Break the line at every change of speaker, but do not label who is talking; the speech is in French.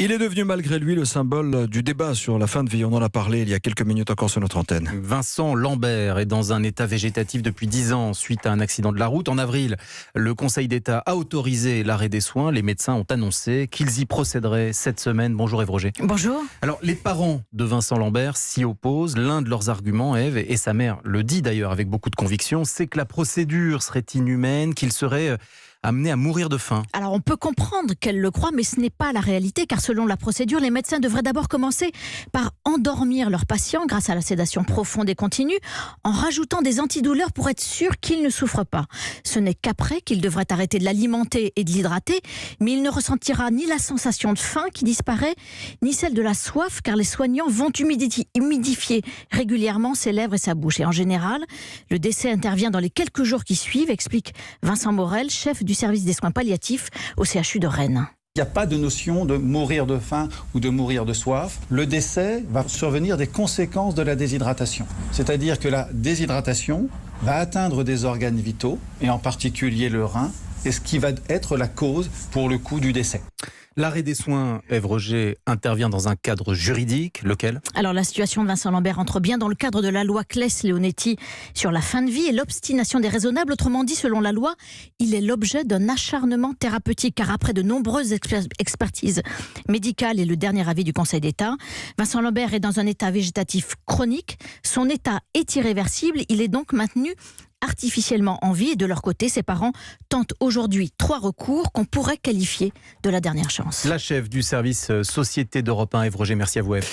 Il est devenu malgré lui le symbole du débat sur la fin de vie. On en a parlé il y a quelques minutes encore sur notre antenne.
Vincent Lambert est dans un état végétatif depuis 10 ans suite à un accident de la route. En avril, le Conseil d'État a autorisé l'arrêt des soins. Les médecins ont annoncé qu'ils y procéderaient cette semaine. Bonjour Ève Roger.
Bonjour.
Alors les parents de Vincent Lambert s'y opposent. L'un de leurs arguments, Ève, et sa mère le dit d'ailleurs avec beaucoup de conviction, c'est que la procédure serait inhumaine, qu'il serait amené à mourir de faim.
Alors on peut comprendre qu'elle le croit, mais ce n'est pas la réalité, car selon la procédure, les médecins devraient d'abord commencer par endormir leurs patients grâce à la sédation profonde et continue, en rajoutant des antidouleurs pour être sûr qu'ils ne souffrent pas. Ce n'est qu'après qu'ils devraient arrêter de l'alimenter et de l'hydrater, mais il ne ressentira ni la sensation de faim qui disparaît, ni celle de la soif, car les soignants vont humidifier régulièrement ses lèvres et sa bouche. Et en général, le décès intervient dans les quelques jours qui suivent, explique Vincent Morel, chef du service des soins palliatifs au CHU de Rennes.
Il n'y a pas de notion de mourir de faim ou de mourir de soif. Le décès va survenir des conséquences de la déshydratation. C'est-à-dire que la déshydratation va atteindre des organes vitaux, et en particulier le rein, et ce qui va être la cause, pour le coup, du décès.
L'arrêt des soins, Ève Roger, intervient dans un cadre juridique, lequel ?
Alors la situation de Vincent Lambert entre bien dans le cadre de la loi Claes-Leonetti sur la fin de vie et l'obstination déraisonnable. Autrement dit, selon la loi, il est l'objet d'un acharnement thérapeutique, car après de nombreuses expertises médicales et le dernier avis du Conseil d'État, Vincent Lambert est dans un état végétatif chronique. Son état est irréversible. Il est donc maintenu artificiellement en vie, et de leur côté, ses parents tentent aujourd'hui 3 recours qu'on pourrait qualifier de la dernière chance.
La chef du service Société d'Europe 1, Ève Roger, merci à vous Ève.